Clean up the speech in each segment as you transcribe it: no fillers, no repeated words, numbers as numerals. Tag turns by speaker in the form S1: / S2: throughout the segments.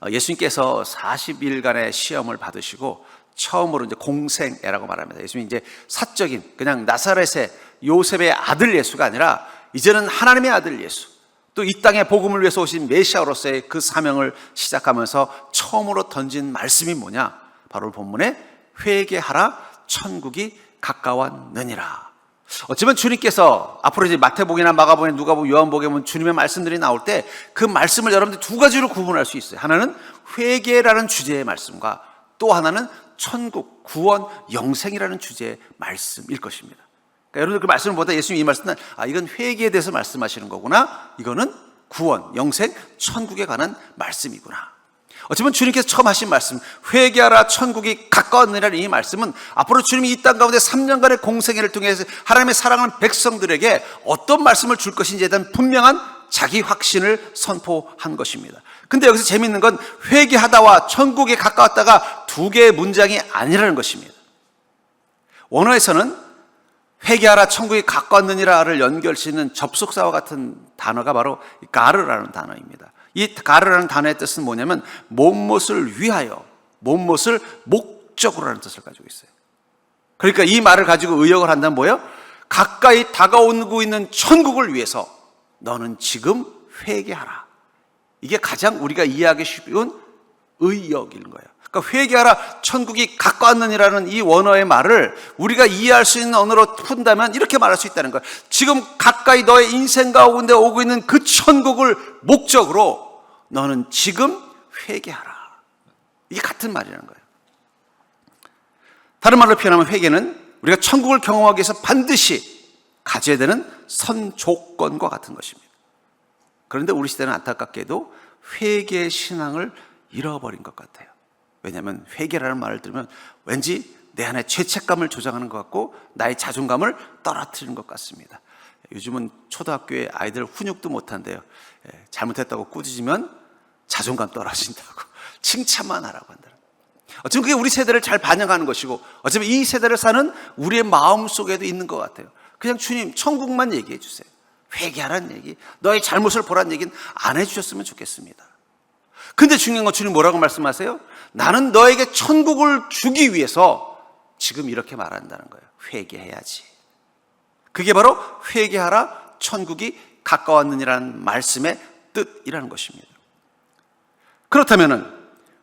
S1: 예수님께서 40일간의 시험을 받으시고 처음으로 이제 공생애라고 말합니다. 예수님이 이제 사적인 그냥 나사렛의 요셉의 아들 예수가 아니라 이제는 하나님의 아들 예수, 또 이 땅의 복음을 위해서 오신 메시아로서의 그 사명을 시작하면서 처음으로 던진 말씀이 뭐냐? 바로 본문에 회개하라, 천국이 가까웠느니라. 어쩌면 주님께서 앞으로 이제 마태복음이나 마가복음, 누가복음, 요한복음은 주님의 말씀들이 나올 때 그 말씀을 여러분들 두 가지로 구분할 수 있어요. 하나는 회개라는 주제의 말씀과 또 하나는 천국, 구원, 영생이라는 주제의 말씀일 것입니다. 그러니까 여러분들 그 말씀을 보다 예수님이 이 말씀은 이건 회개에 대해서 말씀하시는 거구나, 이거는 구원, 영생, 천국에 관한 말씀이구나. 어쩌면 주님께서 처음 하신 말씀, 회개하라 천국이 가까웠느니라는 이 말씀은 앞으로 주님이 이 땅 가운데 3년간의 공생애를 통해서 하나님의 사랑하는 백성들에게 어떤 말씀을 줄 것인지에 대한 분명한 자기 확신을 선포한 것입니다. 근데 여기서 재미있는 건 회개하다와 천국에 가까웠다가 두 개의 문장이 아니라는 것입니다. 원어에서는 회개하라 천국이 가까웠느니라를 연결시키는 접속사와 같은 단어가 바로 가르라는 단어입니다. 이 가르라는 단어의 뜻은 뭐냐면 못못을 위하여, 못못을 목적으로라는 뜻을 가지고 있어요. 그러니까 이 말을 가지고 의역을 한다면 뭐예요? 가까이 다가오고 있는 천국을 위해서 너는 지금 회개하라. 이게 가장 우리가 이해하기 쉬운 의역인 거예요. 그러니까 회개하라 천국이 가까웠느니라는 이 원어의 말을 우리가 이해할 수 있는 언어로 푼다면 이렇게 말할 수 있다는 거예요. 지금 가까이 너의 인생 가운데 오고 있는 그 천국을 목적으로 너는 지금 회개하라. 이게 같은 말이라는 거예요. 다른 말로 표현하면 회개는 우리가 천국을 경험하기 위해서 반드시 가져야 되는 선조건과 같은 것입니다. 그런데 우리 시대는 안타깝게도 회개의 신앙을 잃어버린 것 같아요. 왜냐하면 회개라는 말을 들으면 왠지 내 안에 죄책감을 조장하는 것 같고 나의 자존감을 떨어뜨리는 것 같습니다. 요즘은 초등학교에 아이들 훈육도 못한대요. 잘못했다고 꾸짖으면 자존감 떨어진다고, 칭찬만 하라고 한다. 어쩌면 그게 우리 세대를 잘 반영하는 것이고 어쩌면 이 세대를 사는 우리의 마음 속에도 있는 것 같아요. 그냥 주님 천국만 얘기해 주세요. 회개하라는 얘기, 너의 잘못을 보라는 얘기는 안 해주셨으면 좋겠습니다. 근데 중요한 건 주님 뭐라고 말씀하세요? 나는 너에게 천국을 주기 위해서 지금 이렇게 말한다는 거예요. 회개해야지. 그게 바로 회개하라 천국이 가까웠느니라는 말씀의 뜻이라는 것입니다. 그렇다면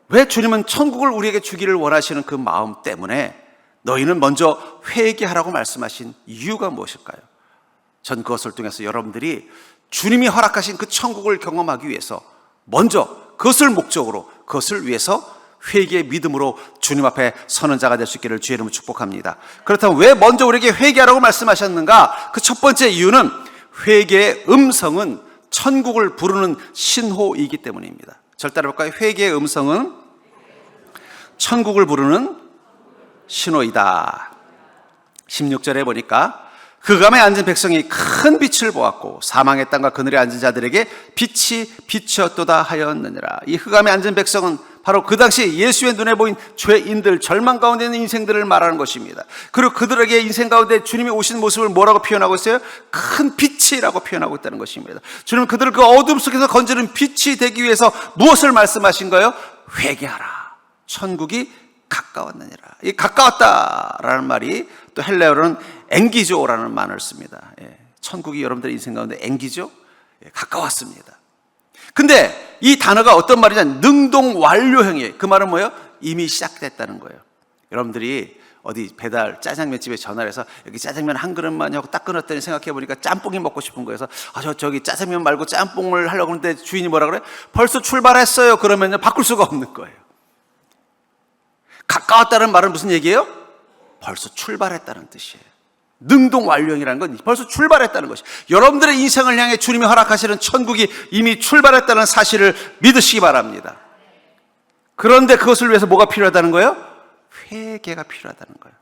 S1: 왜 주님은 천국을 우리에게 주기를 원하시는 그 마음 때문에 너희는 먼저 회개하라고 말씀하신 이유가 무엇일까요? 전 그것을 통해서 여러분들이 주님이 허락하신 그 천국을 경험하기 위해서 먼저 그것을 목적으로, 그것을 위해서 회개의 믿음으로 주님 앞에 서는 자가 될 수 있기를 주의 이름으로 축복합니다. 그렇다면 왜 먼저 우리에게 회개하라고 말씀하셨는가? 그 첫 번째 이유는 회개의 음성은 천국을 부르는 신호이기 때문입니다. 절 따라볼까요? 회개의 음성은 천국을 부르는 신호이다. 16절에 보니까 그 감에 앉은 백성이 큰 빛을 보았고 사망의 땅과 그늘에 앉은 자들에게 빛이 비추었도다 하였느니라. 이 흑암에 앉은 백성은 바로 그 당시 예수의 눈에 보인 죄인들, 절망 가운데 있는 인생들을 말하는 것입니다. 그리고 그들에게 인생 가운데 주님이 오신 모습을 뭐라고 표현하고 있어요? 큰 빛이라고 표현하고 있다는 것입니다. 주님은 그들을 그 어둠 속에서 건지는 빛이 되기 위해서 무엇을 말씀하신 거예요? 회개하라, 천국이 가까웠느니라. 이 가까웠다라는 말이 또 헬라어로는 앵기조라는 말을 씁니다. 천국이 여러분들의 인생 가운데 앵기조? 가까웠습니다. 근데 이 단어가 어떤 말이냐? 능동 완료형이에요. 그 말은 뭐예요? 이미 시작됐다는 거예요. 여러분들이 어디 배달 짜장면 집에 전화를 해서 여기 짜장면 한 그릇만요 하고 딱 끊었더니 생각해 보니까 짬뽕이 먹고 싶은 거여서 저기 짜장면 말고 짬뽕을 하려고 하는데 주인이 뭐라 그래? 벌써 출발했어요. 그러면요 바꿀 수가 없는 거예요. 가까웠다는 말은 무슨 얘기예요? 벌써 출발했다는 뜻이에요. 능동 완료형이라는 건 벌써 출발했다는 것이, 여러분들의 인생을 향해 주님이 허락하시는 천국이 이미 출발했다는 사실을 믿으시기 바랍니다. 그런데 그것을 위해서 뭐가 필요하다는 거예요? 회개가 필요하다는 거예요.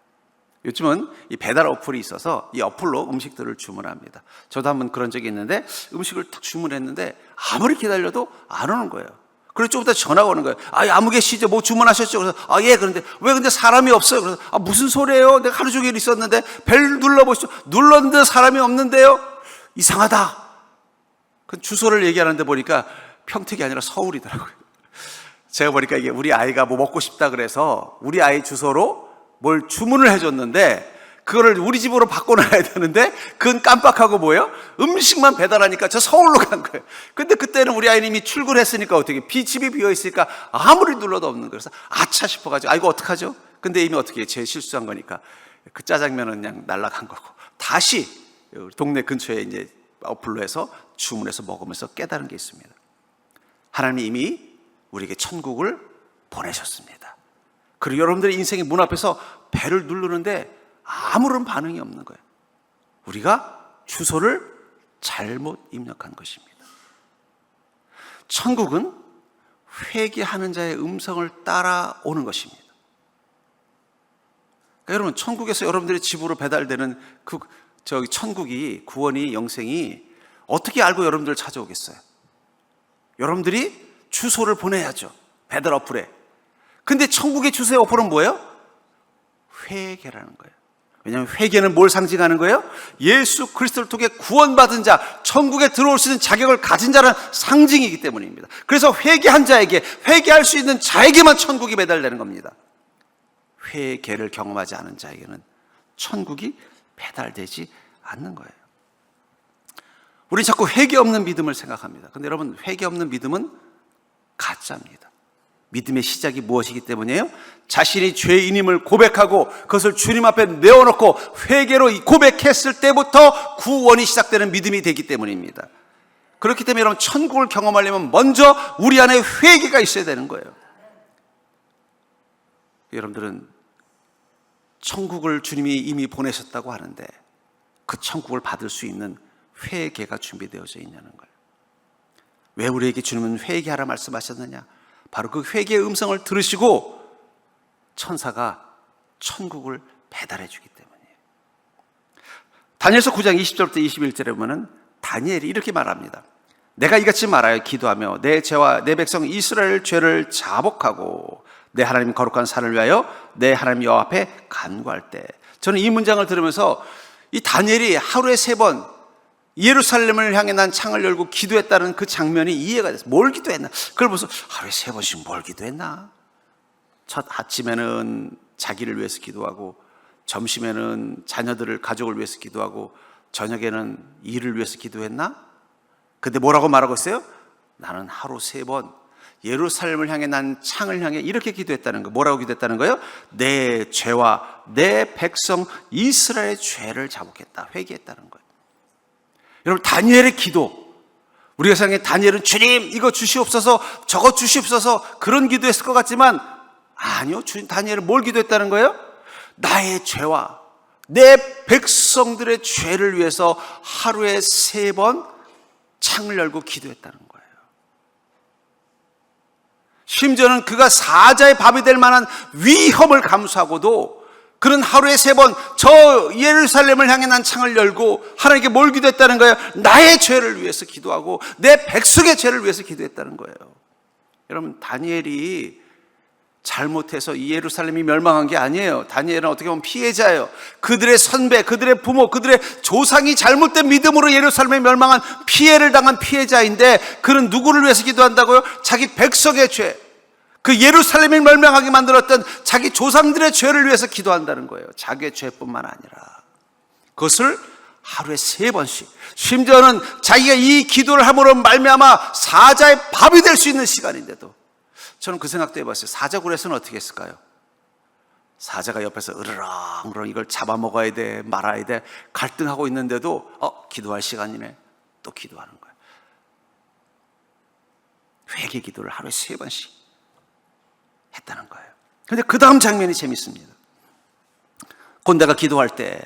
S1: 요즘은 이 배달 어플이 있어서 이 어플로 음식들을 주문합니다. 저도 한번 그런 적이 있는데 음식을 딱 주문했는데 아무리 기다려도 안 오는 거예요. 그래서 좀 이따 전화가 오는 거예요. 아무 계시죠? 뭐 주문하셨죠? 그래서 예. 그런데 왜 근데 사람이 없어요? 그래서 무슨 소리예요? 내가 하루 종일 있었는데 벨 눌러보시죠. 눌렀는데 사람이 없는데요? 이상하다. 그 주소를 얘기하는데 보니까 평택이 아니라 서울이더라고요. 제가 보니까 이게 우리 아이가 뭐 먹고 싶다 그래서 우리 아이 주소로 뭘 주문을 해줬는데 그거를 우리 집으로 바꿔놔야 되는데 그건 깜빡하고 뭐예요? 음식만 배달하니까 저 서울로 간 거예요. 근데 그때는 우리 아이는 이미 출근했으니까 어떻게 집이 비어있으니까 아무리 눌러도 없는 거예요. 그래서 아차 싶어가지고 이거 어떡하죠? 근데 이미 어떻게 해요? 제 실수한 거니까 그 짜장면은 그냥 날아간 거고 다시 동네 근처에 이제 어플로 해서 주문해서 먹으면서 깨달은 게 있습니다. 하나님이 이미 우리에게 천국을 보내셨습니다. 그리고 여러분들의 인생의 문 앞에서 배를 누르는데 아무런 반응이 없는 거예요. 우리가 주소를 잘못 입력한 것입니다. 천국은 회개하는 자의 음성을 따라오는 것입니다. 그러니까 여러분, 천국에서 여러분들의 집으로 배달되는 천국이, 구원이, 영생이 어떻게 알고 여러분들을 찾아오겠어요? 여러분들이 주소를 보내야죠. 배달 어플에. 근데 천국의 주소의 어플은 뭐예요? 회개라는 거예요. 왜냐하면 회개는 뭘 상징하는 거예요? 예수 그리스도를 통해 구원받은 자, 천국에 들어올 수 있는 자격을 가진 자라는 상징이기 때문입니다. 그래서 회개한 자에게, 회개할 수 있는 자에게만 천국이 배달되는 겁니다. 회개를 경험하지 않은 자에게는 천국이 배달되지 않는 거예요. 우리는 자꾸 회개 없는 믿음을 생각합니다. 그런데 여러분, 회개 없는 믿음은 가짜입니다. 믿음의 시작이 무엇이기 때문이에요? 자신이 죄인임을 고백하고 그것을 주님 앞에 내어놓고 회개로 고백했을 때부터 구원이 시작되는 믿음이 되기 때문입니다. 그렇기 때문에 여러분, 천국을 경험하려면 먼저 우리 안에 회개가 있어야 되는 거예요. 여러분들은 천국을 주님이 이미 보내셨다고 하는데 그 천국을 받을 수 있는 회개가 준비되어져 있냐는 거예요. 왜 우리에게 주님은 회개하라 말씀하셨느냐? 바로 그 회개의 음성을 들으시고 천사가 천국을 배달해 주기 때문이에요. 다니엘서 9장 20절부터 21절에 보면은 다니엘이 이렇게 말합니다. 내가 이같이 말하여 기도하며 내 죄와 내 백성 이스라엘 죄를 자복하고 내 하나님 거룩한 산을 위하여 내 하나님 여호와 앞에 간구할 때. 저는 이 문장을 들으면서 이 다니엘이 하루에 3번 예루살렘을 향해 난 창을 열고 기도했다는 그 장면이 이해가 됐어요. 뭘 기도했나? 그걸 보면서 하루에 3번씩 뭘 기도했나? 첫 아침에는 자기를 위해서 기도하고, 점심에는 자녀들을, 가족을 위해서 기도하고, 저녁에는 일을 위해서 기도했나? 근데 뭐라고 말하고 있어요? 나는 하루 3번 예루살렘을 향해 난 창을 향해 이렇게 기도했다는 거예요. 뭐라고 기도했다는 거예요? 내 죄와 내 백성 이스라엘의 죄를 자복했다, 회개했다는 거예요. 여러분, 다니엘의 기도, 우리가 생각해 다니엘은 주님 이거 주시옵소서 저거 주시옵소서 그런 기도했을 것 같지만 아니요, 다니엘은 뭘 기도했다는 거예요? 나의 죄와 내 백성들의 죄를 위해서 하루에 3번 창을 열고 기도했다는 거예요. 심지어는 그가 사자의 밥이 될 만한 위험을 감수하고도 그는 하루에 3번 저 예루살렘을 향해 난 창을 열고 하나님께 뭘 기도했다는 거예요? 나의 죄를 위해서 기도하고 내 백성의 죄를 위해서 기도했다는 거예요. 여러분, 다니엘이 잘못해서 이 예루살렘이 멸망한 게 아니에요. 다니엘은 어떻게 보면 피해자예요. 그들의 선배, 그들의 부모, 그들의 조상이 잘못된 믿음으로 예루살렘에 멸망한 피해를 당한 피해자인데 그는 누구를 위해서 기도한다고요? 자기 백성의 죄, 그 예루살렘을 멸망하게 만들었던 자기 조상들의 죄를 위해서 기도한다는 거예요. 자기의 죄뿐만 아니라 그것을 하루에 3번씩, 심지어는 자기가 이 기도를 함으로 말미암아 사자의 밥이 될 수 있는 시간인데도, 저는 그 생각도 해봤어요. 사자굴에서는 어떻게 했을까요? 사자가 옆에서 으르렁 이걸 잡아먹어야 돼 말아야 돼 갈등하고 있는데도 기도할 시간이네, 또 기도하는 거예요. 회개 기도를 하루에 3번씩 했다는 거예요. 그런데 그 다음 장면이 재밌습니다. 곧 내가 기도할 때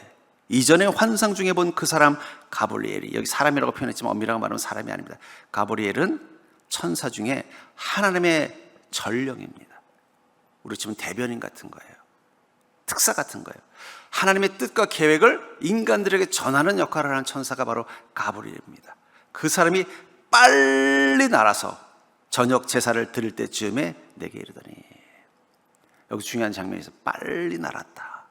S1: 이전에 환상 중에 본 그 사람 가브리엘이, 여기 사람이라고 표현했지만 엄밀하게 말하면 사람이 아닙니다. 가브리엘은 천사 중에 하나님의 전령입니다. 우리 치면 대변인 같은 거예요. 특사 같은 거예요. 하나님의 뜻과 계획을 인간들에게 전하는 역할을 하는 천사가 바로 가브리엘입니다. 그 사람이 빨리 날아서 저녁 제사를 드릴 때쯤에 내게 이르더니, 여기 중요한 장면에서 빨리 날았다.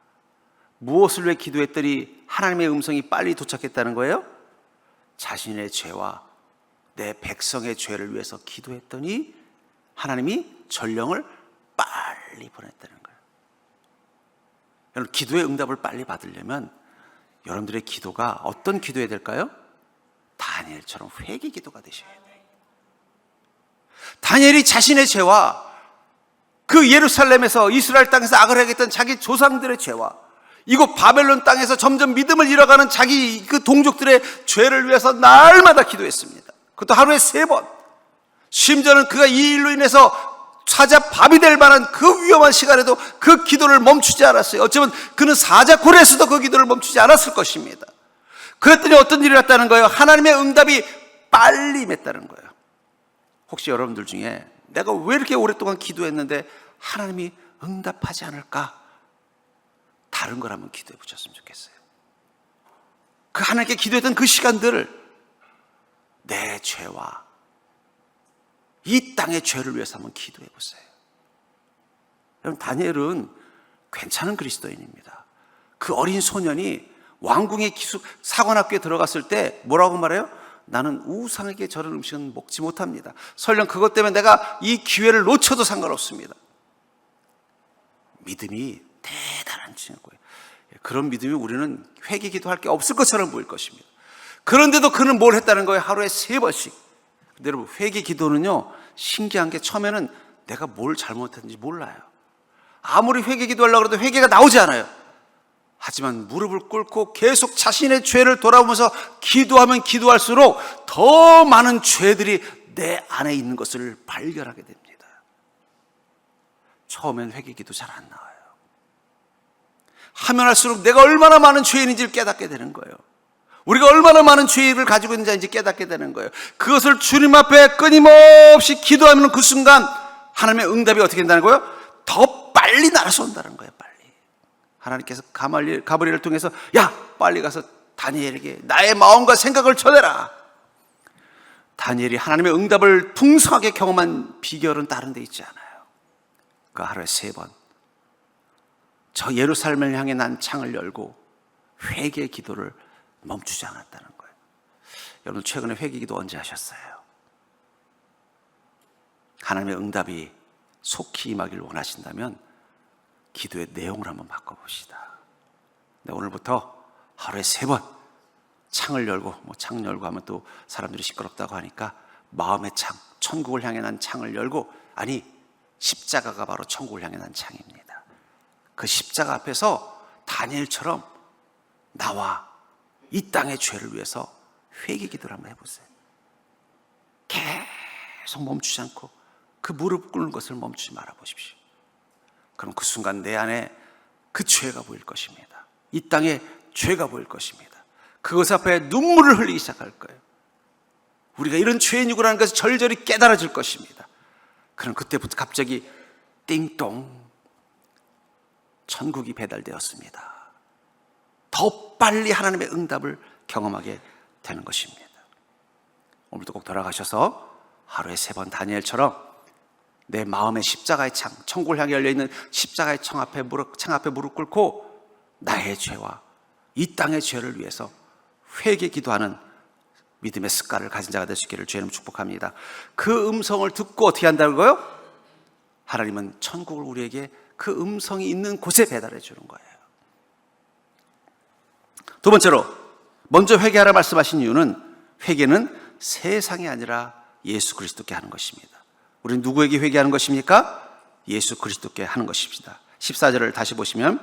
S1: 무엇을 위해 기도했더니 하나님의 음성이 빨리 도착했다는 거예요? 자신의 죄와 내 백성의 죄를 위해서 기도했더니 하나님이 전령을 빨리 보냈다는 거예요. 여러분, 기도의 응답을 빨리 받으려면 여러분들의 기도가 어떤 기도해야 될까요? 다니엘처럼 회개 기도가 되셔야 돼요. 다니엘이 자신의 죄와 그 예루살렘에서 이스라엘 땅에서 악을 행했던 자기 조상들의 죄와 이곳 바벨론 땅에서 점점 믿음을 잃어가는 자기 그 동족들의 죄를 위해서 날마다 기도했습니다. 그것도 하루에 3번. 심지어는 그가 이 일로 인해서 사자밥이 될 만한 그 위험한 시간에도 그 기도를 멈추지 않았어요. 어쩌면 그는 사자굴에서도 그 기도를 멈추지 않았을 것입니다. 그랬더니 어떤 일이 났다는 거예요? 하나님의 응답이 빨리 임했다는 거예요. 혹시 여러분들 중에 내가 왜 이렇게 오랫동안 기도했는데 하나님이 응답하지 않을까? 다른 걸 한번 기도해 보셨으면 좋겠어요. 그 하나님께 기도했던 그 시간들을 내 죄와 이 땅의 죄를 위해서 한번 기도해 보세요. 여러분, 다니엘은 괜찮은 그리스도인입니다. 그 어린 소년이 왕궁의 사관학교에 들어갔을 때 뭐라고 말해요? 나는 우상에게 저런 음식은 먹지 못합니다. 설령 그것 때문에 내가 이 기회를 놓쳐도 상관없습니다. 믿음이 대단한 친구예요. 그런 믿음이 우리는 회개 기도할 게 없을 것처럼 보일 것입니다. 그런데도 그는 뭘 했다는 거예요? 하루에 3번씩. 근데 여러분, 회개 기도는요, 신기한 게 처음에는 내가 뭘 잘못했는지 몰라요. 아무리 회개 기도하려고 해도 회개가 나오지 않아요. 하지만 무릎을 꿇고 계속 자신의 죄를 돌아보면서 기도하면 기도할수록 더 많은 죄들이 내 안에 있는 것을 발견하게 됩니다. 처음엔 회개 기도 잘 안 나와요. 하면 할수록 내가 얼마나 많은 죄인인지를 깨닫게 되는 거예요. 우리가 얼마나 많은 죄를 가지고 있는지 깨닫게 되는 거예요. 그것을 주님 앞에 끊임없이 기도하면 그 순간 하나님의 응답이 어떻게 된다는 거예요? 더 빨리 날아서 온다는 거예요. 빨리. 하나님께서 가브리엘을 통해서 야, 빨리 가서 다니엘에게 나의 마음과 생각을 전해라. 다니엘이 하나님의 응답을 풍성하게 경험한 비결은 다른 데 있지 않아요. 그 하루에 3번 저 예루살렘을 향해 난 창을 열고 회개의 기도를 멈추지 않았다는 거예요. 여러분, 최근에 회개 기도 언제 하셨어요? 하나님의 응답이 속히 임하기를 원하신다면 기도의 내용을 한번 바꿔봅시다. 네, 오늘부터 하루에 3번 창을 열고, 창 열고 하면 또 사람들이 시끄럽다고 하니까 마음의 창, 천국을 향해 난 창을 열고, 아니, 십자가가 바로 천국을 향해 난 창입니다. 그 십자가 앞에서 다니엘처럼 나와 이 땅의 죄를 위해서 회개 기도를 한번 해보세요. 계속 멈추지 않고 그 무릎 꿇는 것을 멈추지 말아 보십시오. 그럼 그 순간 내 안에 그 죄가 보일 것입니다. 이 땅에 죄가 보일 것입니다. 그것 앞에 눈물을 흘리기 시작할 거예요. 우리가 이런 죄인이구라는 것을 절절히 깨달아질 것입니다. 그럼 그때부터 갑자기 띵동, 천국이 배달되었습니다. 더 빨리 하나님의 응답을 경험하게 되는 것입니다. 오늘도 꼭 돌아가셔서 하루에 3번 다니엘처럼 내 마음의 십자가의 창, 천국을 향해 열려있는 십자가의 창 앞에 무릎 꿇고 나의 죄와 이 땅의 죄를 위해서 회개 기도하는 믿음의 습관을 가진 자가 될 수 있기를 주의 이름으로 축복합니다. 그 음성을 듣고 어떻게 한다고요? 하나님은 천국을 우리에게 그 음성이 있는 곳에 배달해 주는 거예요. 두 번째로, 먼저 회개하라 말씀하신 이유는 회개는 세상이 아니라 예수 그리스도께 하는 것입니다. 우리는 누구에게 회개하는 것입니까? 예수 그리스도께 하는 것입니다. 14절을 다시 보시면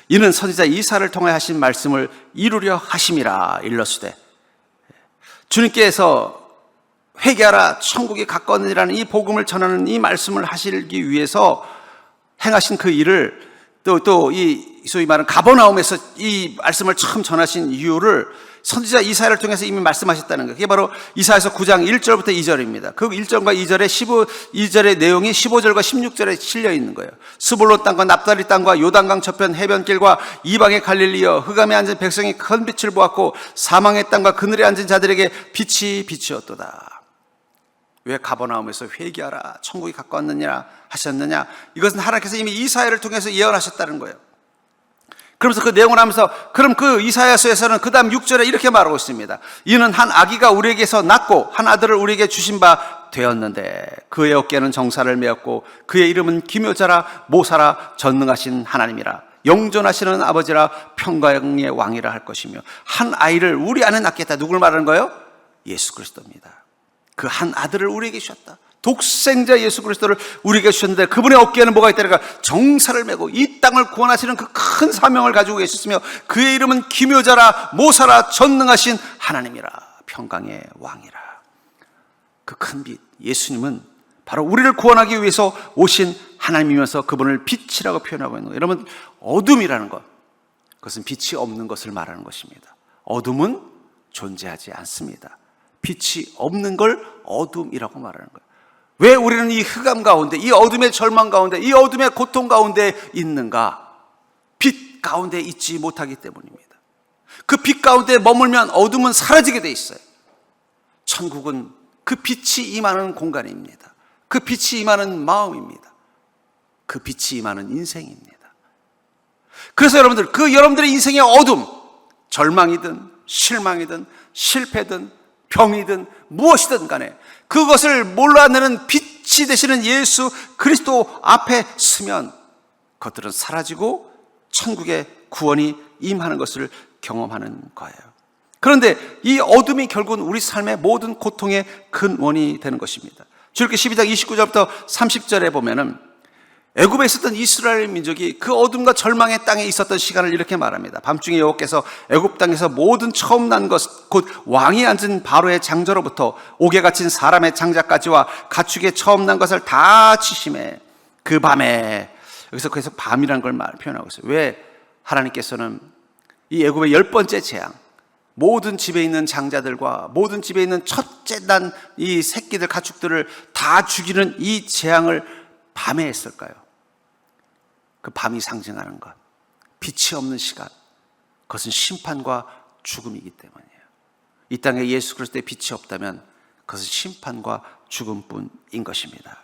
S1: 이는 선지자 이사야를 통해 하신 말씀을 이루려 하심이라 일러스되, 주님께서 회개하라 천국이 가까웠느니라는 이 복음을 전하는 이 말씀을 하시기 위해서 행하신 그 일을 또 이 소위 말하는 가버나움에서 이 말씀을 처음 전하신 이유를 선지자 이사야를 통해서 이미 말씀하셨다는 거예요. 그게 바로 이사야서 9장 1절부터 2절입니다. 그 1절과 2절의 내용이 15절과 16절에 실려 있는 거예요. 스불론 땅과 납달리 땅과 요단강 저편 해변길과 이방의 갈릴리여, 흑암에 앉은 백성이 큰 빛을 보았고 사망의 땅과 그늘에 앉은 자들에게 빛이 비추었도다. 왜 가버나움에서 회개하라 천국이 가까웠느냐 하셨느냐? 이것은 하나님께서 이미 이사야를 통해서 예언하셨다는 거예요. 그러면서 그 내용을 하면서, 그럼 그 이사야서에서는 그 다음 6절에 이렇게 말하고 있습니다. 이는 한 아기가 우리에게서 낳고 한 아들을 우리에게 주신 바 되었는데 그의 어깨는 정사를 메었고 그의 이름은 기묘자라 모사라 전능하신 하나님이라 영존하시는 아버지라 평강의 왕이라 할 것이며 한 아이를 우리 안에 낳겠다. 누굴 말하는 거예요? 예수 그리스도입니다. 그 한 아들을 우리에게 주셨다. 독생자 예수 그리스도를 우리에게 주셨는데 그분의 어깨에는 뭐가 있다니까? 정사를 메고 이 땅을 구원하시는 그 큰 사명을 가지고 계셨으며 그의 이름은 기묘자라 모사라 전능하신 하나님이라 평강의 왕이라. 그 큰 빛 예수님은 바로 우리를 구원하기 위해서 오신 하나님이면서 그분을 빛이라고 표현하고 있는 거예요. 여러분, 어둠이라는 것, 그것은 빛이 없는 것을 말하는 것입니다. 어둠은 존재하지 않습니다. 빛이 없는 걸 어둠이라고 말하는 거예요. 왜 우리는 이 흑암 가운데, 이 어둠의 절망 가운데, 이 어둠의 고통 가운데 있는가? 빛 가운데 있지 못하기 때문입니다. 그 빛 가운데 머물면 어둠은 사라지게 돼 있어요. 천국은 그 빛이 임하는 공간입니다. 그 빛이 임하는 마음입니다. 그 빛이 임하는 인생입니다. 그래서 여러분들, 그 여러분들의 인생의 어둠, 절망이든 실망이든 실패든 병이든 무엇이든 간에 그것을 몰라내는 빛이 되시는 예수 그리스도 앞에 서면 그것들은 사라지고 천국의 구원이 임하는 것을 경험하는 거예요. 그런데 이 어둠이 결국은 우리 삶의 모든 고통의 근원이 되는 것입니다. 출애굽기 12장 29절부터 30절에 보면은 애굽에 있었던 이스라엘 민족이 그 어둠과 절망의 땅에 있었던 시간을 이렇게 말합니다. 밤중에 여호와께서 애굽 땅에서 모든 처음 난 것, 곧 왕이 앉은 바로의 장저로부터 옥에 갇힌 사람의 장자까지와 가축의 처음 난 것을 다 치심해. 그 밤에, 여기서 계속 밤이라는 걸 표현하고 있어요. 왜 하나님께서는 이 애굽의 10번째 재앙, 모든 집에 있는 장자들과 모든 집에 있는 첫째 난 이 새끼들, 가축들을 다 죽이는 이 재앙을 밤에 했을까요? 그 밤이 상징하는 것, 빛이 없는 시간, 그것은 심판과 죽음이기 때문이에요. 이 땅에 예수 그리스도의 빛이 없다면 그것은 심판과 죽음뿐인 것입니다.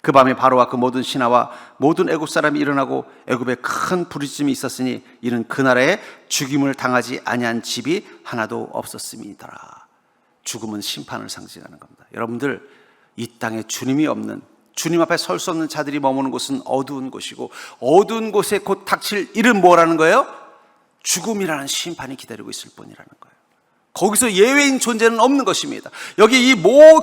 S1: 그 밤에 바로와 그 모든 신하와 모든 애굽 사람이 일어나고 애굽에 큰 부르짖음이 있었으니 이는 그날에 죽임을 당하지 아니한 집이 하나도 없었음이더라. 죽음은 심판을 상징하는 겁니다. 여러분들, 이 땅에 주님이 없는, 주님 앞에 설 수 없는 자들이 머무는 곳은 어두운 곳이고 어두운 곳에 곧 닥칠 일은 뭐라는 거예요? 죽음이라는 심판이 기다리고 있을 뿐이라는 거예요. 거기서 예외인 존재는 없는 것입니다. 여기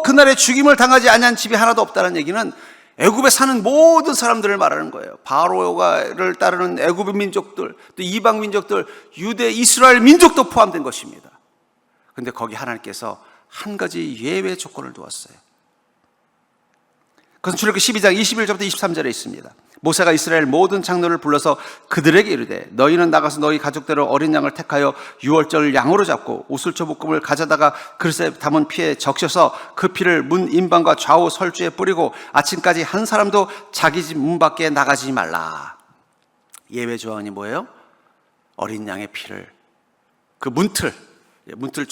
S1: 그날에 죽임을 당하지 아니한 집이 하나도 없다는 얘기는 애굽에 사는 모든 사람들을 말하는 거예요. 바로를 따르는 애굽 민족들, 또 이방 민족들, 유대, 이스라엘 민족도 포함된 것입니다. 그런데 거기 하나님께서 한 가지 예외 조건을 두었어요. 그것은 출애굽기 12장 21절부터 23절에 있습니다. 모세가 이스라엘 모든 장로를 불러서 그들에게 이르되 너희는 나가서 너희 가족대로 어린 양을 택하여 유월절 양으로 잡고 우슬초 볶음을 가져다가 그릇에 담은 피에 적셔서 그 피를 문 인방과 좌우 설주에 뿌리고 아침까지 한 사람도 자기 집 문 밖에 나가지 말라. 예외 조항이 뭐예요? 어린 양의 피를 그 문틀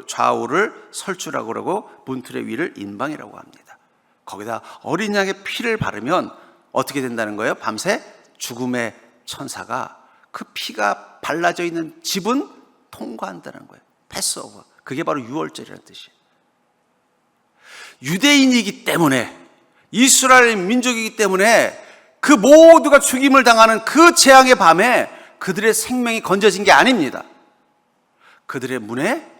S1: 좌우를 설주라고 그러고 문틀의 위를 인방이라고 합니다. 거기다 어린 양의 피를 바르면 어떻게 된다는 거예요? 밤새 죽음의 천사가 그 피가 발라져 있는 집은 통과한다는 거예요. 패스오버. 그게 바로 유월절이라는 뜻이에요. 유대인이기 때문에, 이스라엘 민족이기 때문에 그 모두가 죽임을 당하는 그 재앙의 밤에 그들의 생명이 건져진 게 아닙니다. 그들의 문에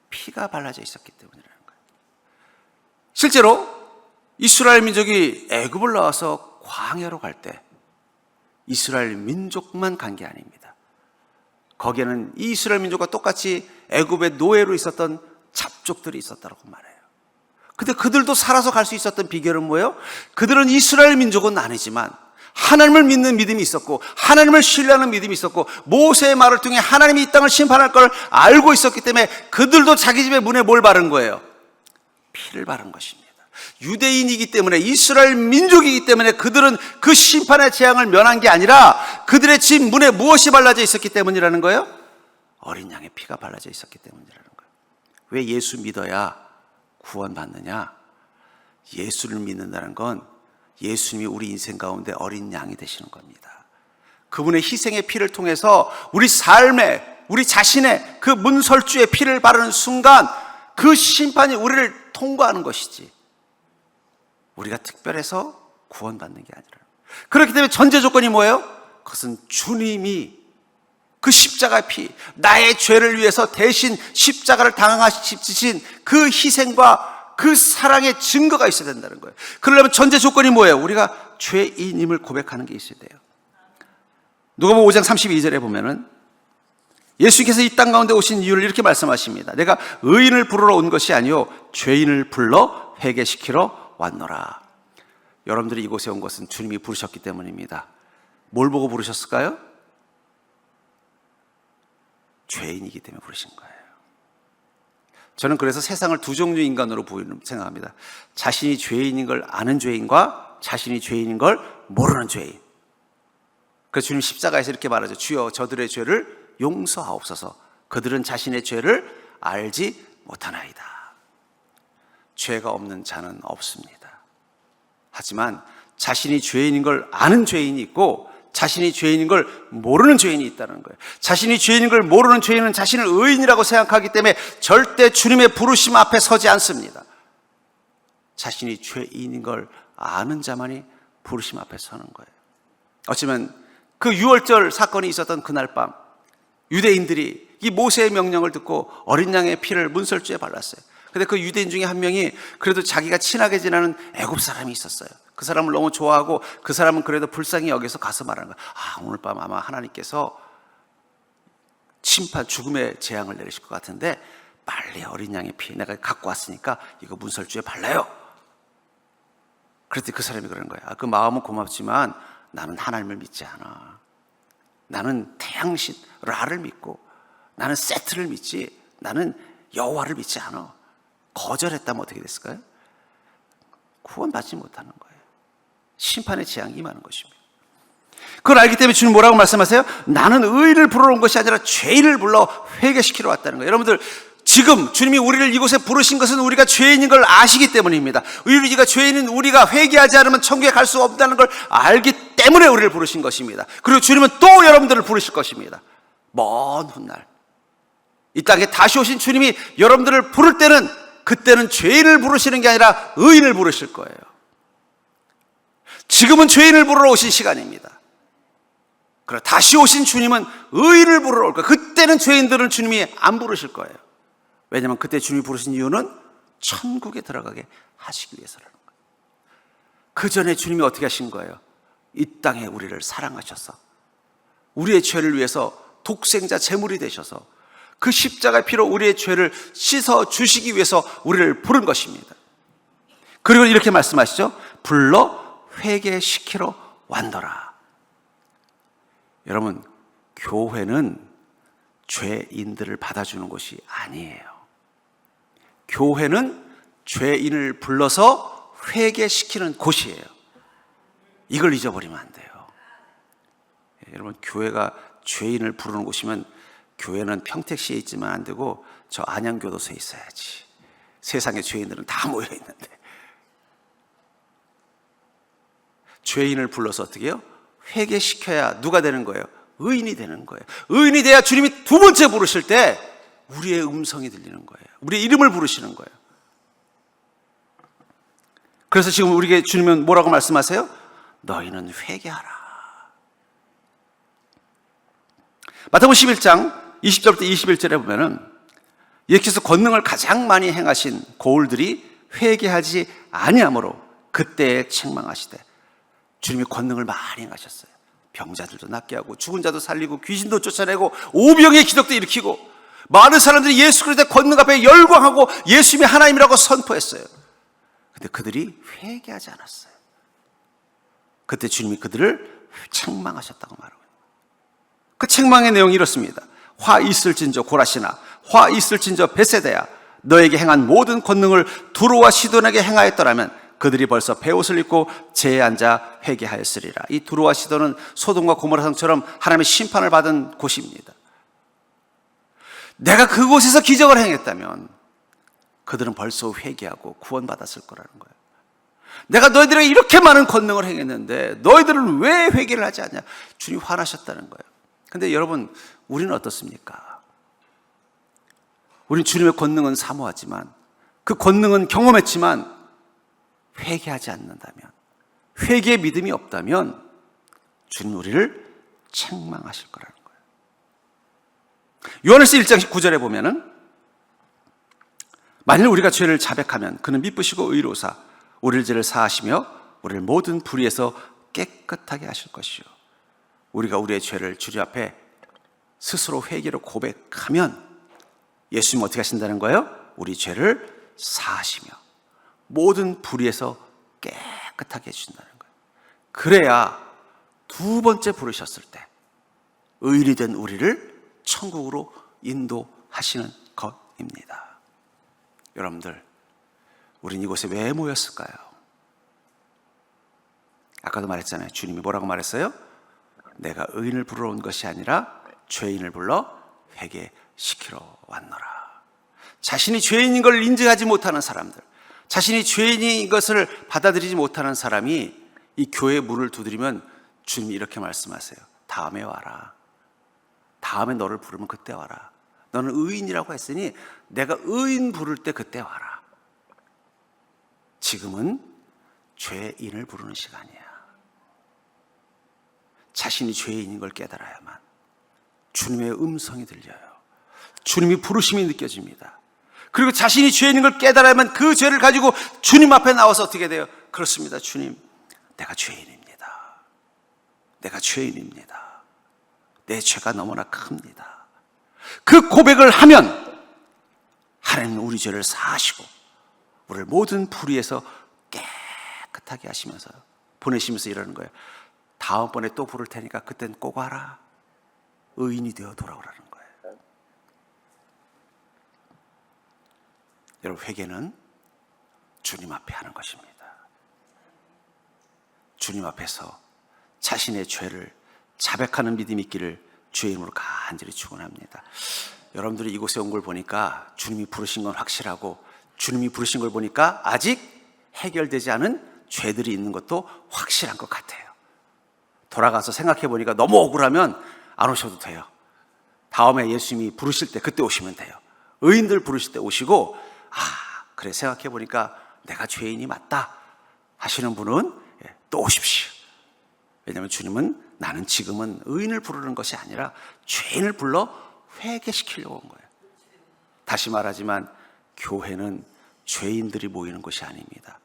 S1: 피가 발라져 있었기 때문이라는 거예요. 실제로 이스라엘 민족이 애굽을 나와서 광야로 갈 때 이스라엘 민족만 간 게 아닙니다. 거기에는 이 이스라엘 민족과 똑같이 애굽의 노예로 있었던 잡족들이 있었다고 말해요. 근데 그들도 살아서 갈 수 있었던 비결은 뭐예요? 그들은 이스라엘 민족은 아니지만 하나님을 믿는 믿음이 있었고 하나님을 신뢰하는 믿음이 있었고 모세의 말을 통해 하나님이 이 땅을 심판할 걸 알고 있었기 때문에 그들도 자기 집의 문에 뭘 바른 거예요? 피를 바른 것입니다. 유대인이기 때문에, 이스라엘 민족이기 때문에 그들은 그 심판의 재앙을 면한 게 아니라 그들의 집 문에 무엇이 발라져 있었기 때문이라는 거예요? 어린 양의 피가 발라져 있었기 때문이라는 거예요. 왜 예수 믿어야 구원받느냐? 예수를 믿는다는 건 예수님이 우리 인생 가운데 어린 양이 되시는 겁니다. 그분의 희생의 피를 통해서 우리 삶에, 우리 자신의 그 문설주의 피를 바르는 순간 그 심판이 우리를 통과하는 것이지, 우리가 특별해서 구원받는 게 아니라. 그렇기 때문에 전제 조건이 뭐예요? 그것은 주님이 그 십자가의 피, 나의 죄를 위해서 대신 십자가를 당하신 그 희생과 그 사랑의 증거가 있어야 된다는 거예요. 그러려면 전제 조건이 뭐예요? 우리가 죄인임을 고백하는 게 있어야 돼요. 누가복음 5장 32절에 보면은 예수님께서 이 땅 가운데 오신 이유를 이렇게 말씀하십니다. 내가 의인을 부르러 온 것이 아니요 죄인을 불러 회개시키러 왔노라. 여러분들이 이곳에 온 것은 주님이 부르셨기 때문입니다. 뭘 보고 부르셨을까요? 죄인이기 때문에 부르신 거예요. 저는 그래서 세상을 두 종류 인간으로 생각합니다. 자신이 죄인인 걸 아는 죄인과 자신이 죄인인 걸 모르는 죄인. 그래서 주님 십자가에서 이렇게 말하죠. 주여 저들의 죄를 용서하옵소서. 그들은 자신의 죄를 알지 못하나이다. 죄가 없는 자는 없습니다. 하지만 자신이 죄인인 걸 아는 죄인이 있고 자신이 죄인인 걸 모르는 죄인이 있다는 거예요. 자신이 죄인인 걸 모르는 죄인은 자신을 의인이라고 생각하기 때문에 절대 주님의 부르심 앞에 서지 않습니다. 자신이 죄인인 걸 아는 자만이 부르심 앞에 서는 거예요. 어쩌면 그 유월절 사건이 있었던 그날 밤 유대인들이 이 모세의 명령을 듣고 어린 양의 피를 문설주에 발랐어요. 근데 그 유대인 중에 한 명이 그래도 자기가 친하게 지내는 애굽 사람이 있었어요. 그 사람을 너무 좋아하고 그 사람은 그래도 불쌍히 여기서 가서 말하는 거예요. 오늘 밤 아마 하나님께서 심판, 죽음의 재앙을 내리실 것 같은데 빨리 어린 양의 피 내가 갖고 왔으니까 이거 문설주에 발라요. 그랬더니 그 사람이 그러는 거예요. 그 마음은 고맙지만 나는 하나님을 믿지 않아. 나는 태양신 라를 믿고 나는 세트를 믿지 나는 여호와를 믿지 않아. 거절했다면 어떻게 됐을까요? 구원받지 못하는 거예요. 심판의 재앙이 임하는 것입니다. 그걸 알기 때문에 주님 뭐라고 말씀하세요? 나는 의인을 부르러 온 것이 아니라 죄인을 불러 회개시키러 왔다는 거예요. 여러분들 지금 주님이 우리를 이곳에 부르신 것은 우리가 죄인인 걸 아시기 때문입니다. 우리가 죄인인 우리가 회개하지 않으면 천국에 갈 수 없다는 걸 알기 때문에 우리를 부르신 것입니다. 그리고 주님은 또 여러분들을 부르실 것입니다. 먼 훗날 이 땅에 다시 오신 주님이 여러분들을 부를 때는 그때는 죄인을 부르시는 게 아니라 의인을 부르실 거예요. 지금은 죄인을 부르러 오신 시간입니다. 그러나 다시 오신 주님은 의인을 부르러 올 거예요. 그때는 죄인들은 주님이 안 부르실 거예요. 왜냐하면 그때 주님이 부르신 이유는 천국에 들어가게 하시기 위해서라는 거예요. 그 전에 주님이 어떻게 하신 거예요? 이 땅에 우리를 사랑하셔서 우리의 죄를 위해서 독생자 제물이 되셔서 그 십자가의 피로 우리의 죄를 씻어 주시기 위해서 우리를 부른 것입니다. 그리고 이렇게 말씀하시죠. 불러 회개시키러 왔노라. 여러분, 교회는 죄인들을 받아주는 곳이 아니에요. 교회는 죄인을 불러서 회개시키는 곳이에요. 이걸 잊어버리면 안 돼요. 여러분, 교회가 죄인을 부르는 곳이면 교회는 평택시에 있지만 안 되고 저 안양교도소에 있어야지. 세상의 죄인들은 다 모여 있는데. 죄인을 불러서 어떻게 해요? 회개시켜야 누가 되는 거예요? 의인이 되는 거예요. 의인이 돼야 주님이 두 번째 부르실 때 우리의 음성이 들리는 거예요. 우리의 이름을 부르시는 거예요. 그래서 지금 우리에게 주님은 뭐라고 말씀하세요? 너희는 회개하라. 마태복음 11장 20절부터 21절에 보면은 예수께서 권능을 가장 많이 행하신 고울들이 회개하지 아니하므로 그때에 책망하시되. 주님이 권능을 많이 행하셨어요. 병자들도 낫게 하고 죽은 자도 살리고 귀신도 쫓아내고 오병의 기적도 일으키고 많은 사람들이 예수 그리스도의 권능 앞에 열광하고 예수님이 하나님이라고 선포했어요. 근데 그들이 회개하지 않았어요. 그때 주님이 그들을 책망하셨다고 말하고 있어요. 그 책망의 내용이 이렇습니다. 화 있을진저 고라시나 화 있을진저 베세다야 너에게 행한 모든 권능을 두로와 시돈에게 행하였더라면 그들이 벌써 베옷을 입고 제에 앉아 회개하였으리라. 이 두로와 시돈은 소돔과 고모라 성처럼 하나님의 심판을 받은 곳입니다. 내가 그곳에서 기적을 행했다면 그들은 벌써 회개하고 구원받았을 거라는 거예요. 내가 너희들에게 이렇게 많은 권능을 행했는데 너희들은 왜 회개를 하지 않냐? 주님이 화나셨다는 거예요. 근데 여러분, 우리는 어떻습니까? 우리는 주님의 권능은 사모하지만 그 권능은 경험했지만 회개하지 않는다면, 회개의 믿음이 없다면 주님 우리를 책망하실 거라는 거예요. 요한일서 1장 9절에 보면은 만일 우리가 죄를 자백하면 그는 미쁘시고 의로우사 우리를 죄를 사하시며 우리를 모든 불의에서 깨끗하게 하실 것이요. 우리가 우리의 죄를 주님 앞에 스스로 회개로 고백하면 예수님 어떻게 하신다는 거예요? 우리 죄를 사하시며 모든 불의에서 깨끗하게 해주신다는 거예요. 그래야 두 번째 부르셨을 때 의인이 된 우리를 천국으로 인도하시는 것입니다. 여러분들, 우린 이곳에 왜 모였을까요? 아까도 말했잖아요. 주님이 뭐라고 말했어요? 내가 의인을 부르러 온 것이 아니라 죄인을 불러 회개시키러 왔노라. 자신이 죄인인 걸 인정하지 못하는 사람들, 자신이 죄인인 것을 받아들이지 못하는 사람이 이 교회에 문을 두드리면 주님이 이렇게 말씀하세요. 다음에 와라. 다음에 너를 부르면 그때 와라. 너는 의인이라고 했으니 내가 의인 부를 때 그때 와라. 지금은 죄인을 부르는 시간이야. 자신이 죄인인 걸 깨달아야만 주님의 음성이 들려요. 주님이 부르심이 느껴집니다. 그리고 자신이 죄인인 걸 깨달아야만 그 죄를 가지고 주님 앞에 나와서 어떻게 돼요? 그렇습니다. 주님, 내가 죄인입니다. 내가 죄인입니다. 내 죄가 너무나 큽니다. 그 고백을 하면 하나님은 우리 죄를 사하시고 우리를 모든 불의에서 깨끗하게 하시면서 보내시면서 이러는 거예요. 다음번에 또 부를 테니까 그땐 꼭 와라. 의인이 되어 돌아오라는 거예요. 여러분, 회개는 주님 앞에 하는 것입니다. 주님 앞에서 자신의 죄를 자백하는 믿음이 있기를 주의 이름으로 간절히 축원합니다. 여러분들이 이곳에 온 걸 보니까 주님이 부르신 건 확실하고 주님이 부르신 걸 보니까 아직 해결되지 않은 죄들이 있는 것도 확실한 것 같아요. 돌아가서 생각해 보니까 너무 억울하면 안 오셔도 돼요. 다음에 예수님이 부르실 때 그때 오시면 돼요. 의인들 부르실 때 오시고, 그래 생각해 보니까 내가 죄인이 맞다 하시는 분은 또 오십시오. 왜냐하면 주님은 나는 지금은 의인을 부르는 것이 아니라 죄인을 불러 회개시키려고 온 거예요. 다시 말하지만 교회는 죄인들이 모이는 것이 아닙니다.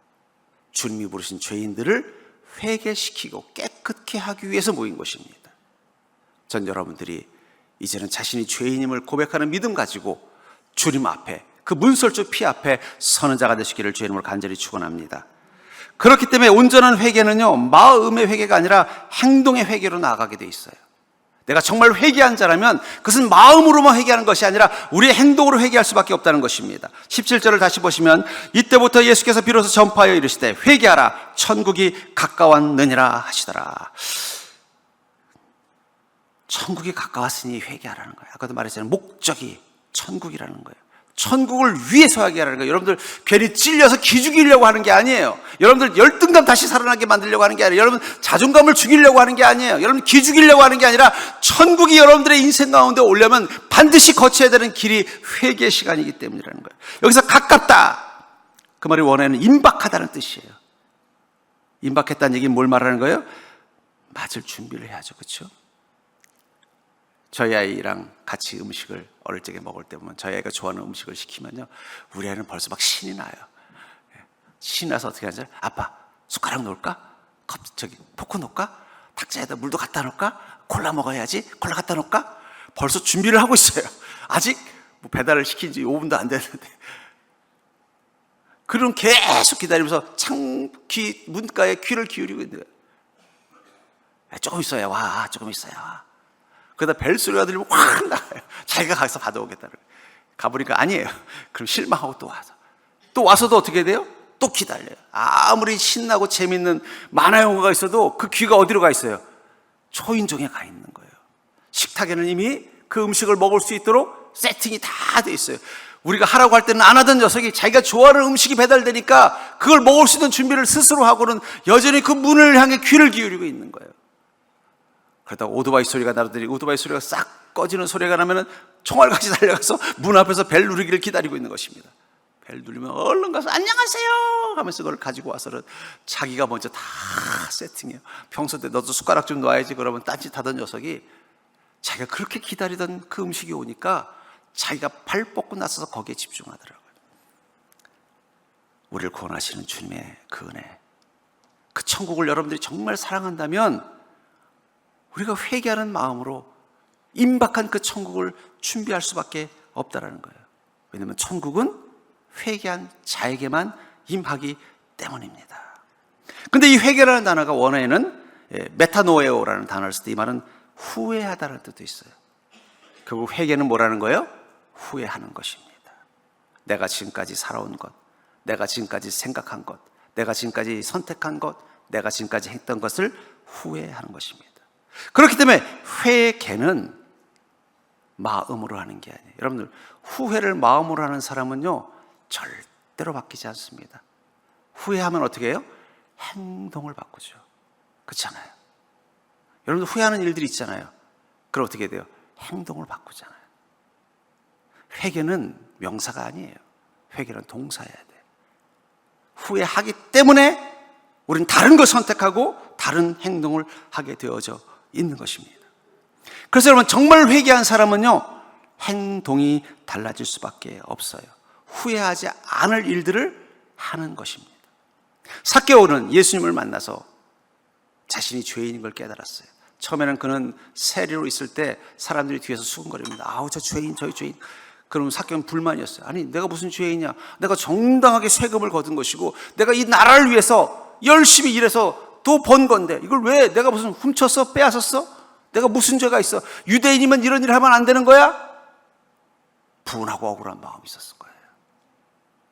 S1: 주님이 부르신 죄인들을 회개시키고 깨끗게 하기 위해서 모인 것입니다. 전 여러분들이 이제는 자신이 죄인임을 고백하는 믿음 가지고 주님 앞에, 그 문설주 피 앞에 서는 자가 되시기를 주의 이름으로 간절히 축원합니다. 그렇기 때문에 온전한 회개는요, 마음의 회개가 아니라 행동의 회개로 나아가게 돼 있어요. 내가 정말 회개한 자라면 그것은 마음으로만 회개하는 것이 아니라 우리의 행동으로 회개할 수밖에 없다는 것입니다. 17절을 다시 보시면 이때부터 예수께서 비로소 전파하여 이르시되 회개하라 천국이 가까웠느니라 하시더라. 천국이 가까웠으니 회개하라는 거예요. 아까도 말했잖아요. 목적이 천국이라는 거예요. 천국을 위해서 회개하라는 거예요. 여러분들 괜히 찔려서 기죽이려고 하는 게 아니에요. 여러분들 열등감 다시 살아나게 만들려고 하는 게 아니라, 여러분 자존감을 죽이려고 하는 게 아니에요. 여러분 기죽이려고 하는 게 아니라 천국이 여러분들의 인생 가운데 오려면 반드시 거쳐야 되는 길이 회개 시간이기 때문이라는 거예요. 여기서 가깝다, 그 말이 원하는 임박하다는 뜻이에요. 임박했다는 얘기는 뭘 말하는 거예요? 맞을 준비를 해야죠. 그렇죠? 저희 아이랑 같이 음식을 어릴 적에 먹을 때 보면 저희 아이가 좋아하는 음식을 시키면요, 우리 아이는 벌써 막 신이 나요. 신이 나서 어떻게 하죠? 아빠 숟가락 놓을까? 포크 놓을까? 탁자에다 물도 갖다 놓을까? 콜라 먹어야지. 콜라 갖다 놓을까? 벌써 준비를 하고 있어요. 아직 뭐 배달을 시킨 지 5분도 안 됐는데. 그럼 계속 기다리면서 문가에 귀를 기울이고 있는 거예요. 조금 있어야 와, 조금 있어야 와. 그러다 벨 소리가 들리면 확 나가요. 자기가 가서 받아오겠다는 거예요. 가보니까 아니에요. 그럼 실망하고 또 와서. 또 와서도 어떻게 돼요? 또 기다려요. 아무리 신나고 재밌는 만화 영화가 있어도 그 귀가 어디로 가 있어요? 초인종에 가 있는 거예요. 식탁에는 이미 그 음식을 먹을 수 있도록 세팅이 다 돼 있어요. 우리가 하라고 할 때는 안 하던 녀석이 자기가 좋아하는 음식이 배달되니까 그걸 먹을 수 있는 준비를 스스로 하고는 여전히 그 문을 향해 귀를 기울이고 있는 거예요. 그러다가 오토바이 소리가 나더니 오토바이 소리가 싹 꺼지는 소리가 나면은 총알같이 달려가서 문 앞에서 벨 누르기를 기다리고 있는 것입니다. 벨 누르면 얼른 가서 안녕하세요 하면서 그걸 가지고 와서는 자기가 먼저 다 세팅해요. 평소 때 너도 숟가락 좀 놔야지 그러면 딴짓하던 녀석이 자기가 그렇게 기다리던 그 음식이 오니까 자기가 발 뻗고 나서서 거기에 집중하더라고요. 우리를 구원하시는 주님의 그 은혜, 그 천국을 여러분들이 정말 사랑한다면 우리가 회개하는 마음으로 임박한 그 천국을 준비할 수밖에 없다라는 거예요. 왜냐하면 천국은 회개한 자에게만 임하기 때문입니다. 근데 이 회개라는 단어가 원어에는 메타노에오라는 단어를 쓸 때 이 말은 후회하다라는 뜻도 있어요. 결국 회개는 뭐라는 거예요? 후회하는 것입니다. 내가 지금까지 살아온 것, 내가 지금까지 생각한 것, 내가 지금까지 선택한 것, 내가 지금까지 했던 것을 후회하는 것입니다. 그렇기 때문에 회개는 마음으로 하는 게 아니에요. 여러분들, 후회를 마음으로 하는 사람은요 절대로 바뀌지 않습니다. 후회하면 어떻게 해요? 행동을 바꾸죠. 그렇지 않아요? 여러분들 후회하는 일들이 있잖아요. 그럼 어떻게 돼요? 행동을 바꾸잖아요. 회개는 명사가 아니에요. 회개는 동사여야 돼요. 후회하기 때문에 우리는 다른 걸 선택하고 다른 행동을 하게 되어져 있는 것입니다. 그래서 여러분, 정말 회개한 사람은요 행동이 달라질 수밖에 없어요. 후회하지 않을 일들을 하는 것입니다. 삭개오는 예수님을 만나서 자신이 죄인인 걸 깨달았어요. 처음에는 그는 세리로 있을 때 사람들이 뒤에서 수군거립니다. 아우, 저 죄인, 저희 죄인. 그러면 삭개오는 불만이었어요. 아니, 내가 무슨 죄인이냐? 내가 정당하게 세금을 거둔 것이고 내가 이 나라를 위해서 열심히 일해서 또 번 건데 이걸 왜 내가 무슨 훔쳤어? 빼앗았어? 내가 무슨 죄가 있어? 유대인이면 이런 일을 하면 안 되는 거야? 분하고 억울한 마음이 있었을 거예요.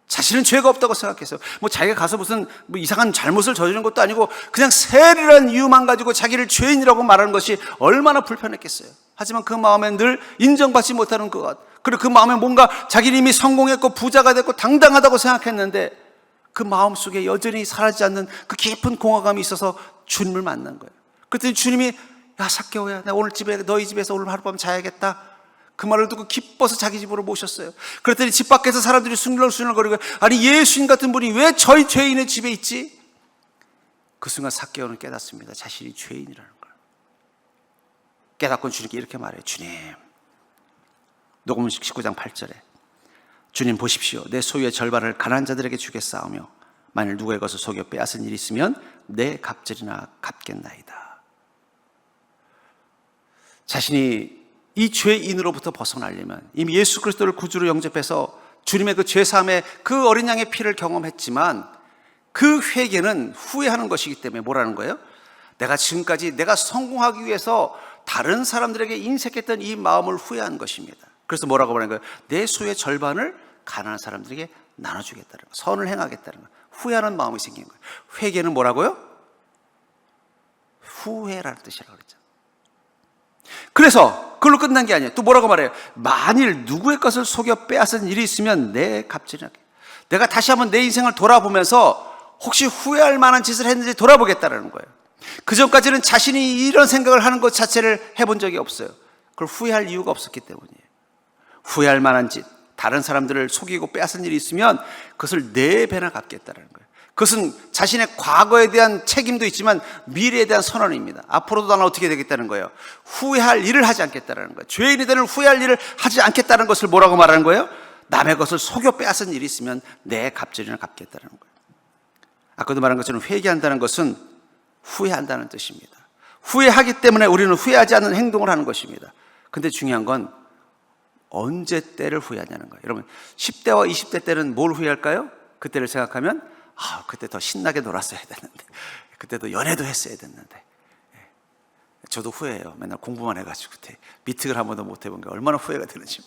S1: 자신은 죄가 없다고 생각했어요. 자기가 가서 무슨 이상한 잘못을 저지른 것도 아니고 그냥 세리라는 이유만 가지고 자기를 죄인이라고 말하는 것이 얼마나 불편했겠어요. 하지만 그 마음에 늘 인정받지 못하는 것, 그리고 그 마음에 뭔가 자기는 이미 성공했고 부자가 됐고 당당하다고 생각했는데 그 마음속에 여전히 사라지지 않는 그 깊은 공허감이 있어서 주님을 만난 거예요. 그랬더니 주님이, 야 삭개오야, 나 오늘 너희 집에서 오늘 하룻밤 자야겠다. 그 말을 듣고 기뻐서 자기 집으로 모셨어요. 그랬더니 집 밖에서 사람들이 숭늉숭늉거리고, 아니 예수님 같은 분이 왜 저희 죄인의 집에 있지? 그 순간 삭개오는 깨닫습니다. 자신이 죄인이라는 걸. 깨닫고 주님께 이렇게 말해요. 주님, 녹음 19장 8절에 주님 보십시오, 내 소유의 절반을 가난한 자들에게 주겠사오며 만일 누구의 것을 속여 빼앗은 일이 있으면 내 갑절이나 갚겠나이다. 자신이 이 죄인으로부터 벗어나려면 이미 예수 그리스도를 구주로 영접해서 주님의 그 죄사함의 그 어린 양의 피를 경험했지만 그 회개는 후회하는 것이기 때문에 뭐라는 거예요? 내가 지금까지 내가 성공하기 위해서 다른 사람들에게 인색했던 이 마음을 후회한 것입니다. 그래서 뭐라고 말하는 거예요? 내 소유의 절반을 가난한 사람들에게 나눠주겠다는 거예요. 선을 행하겠다는 거예요. 후회하는 마음이 생긴 거예요. 회개는 뭐라고요? 후회라는 뜻이라고 그랬죠. 그래서 그걸로 끝난 게 아니에요. 또 뭐라고 말해요? 만일 누구의 것을 속여 빼앗은 일이 있으면 내 갑질이 하게. 내가 다시 한번 내 인생을 돌아보면서 혹시 후회할 만한 짓을 했는지 돌아보겠다는 거예요. 그 전까지는 자신이 이런 생각을 하는 것 자체를 해본 적이 없어요. 그걸 후회할 이유가 없었기 때문이에요. 후회할 만한 짓, 다른 사람들을 속이고 빼앗은 일이 있으면 그것을 4배나 갚겠다는 거예요. 그것은 자신의 과거에 대한 책임도 있지만 미래에 대한 선언입니다. 앞으로도 나는 어떻게 되겠다는 거예요? 후회할 일을 하지 않겠다는 거예요. 죄인이 되는 후회할 일을 하지 않겠다는 것을 뭐라고 말하는 거예요? 남의 것을 속여 빼앗은 일이 있으면 내 갑절이나 갚겠다는 거예요. 아까도 말한 것처럼 회개한다는 것은 후회한다는 뜻입니다. 후회하기 때문에 우리는 후회하지 않는 행동을 하는 것입니다. 근데 중요한 건 언제 때를 후회하냐는 거예요. 여러분, 10대와 20대 때는 뭘 후회할까요? 그때를 생각하면 그때 더 신나게 놀았어야 됐는데, 그때도 연애도 했어야 됐는데. 저도 후회해요. 맨날 공부만 해가지고 그때 미팅을 한 번도 못 해본 게 얼마나 후회가 되는지.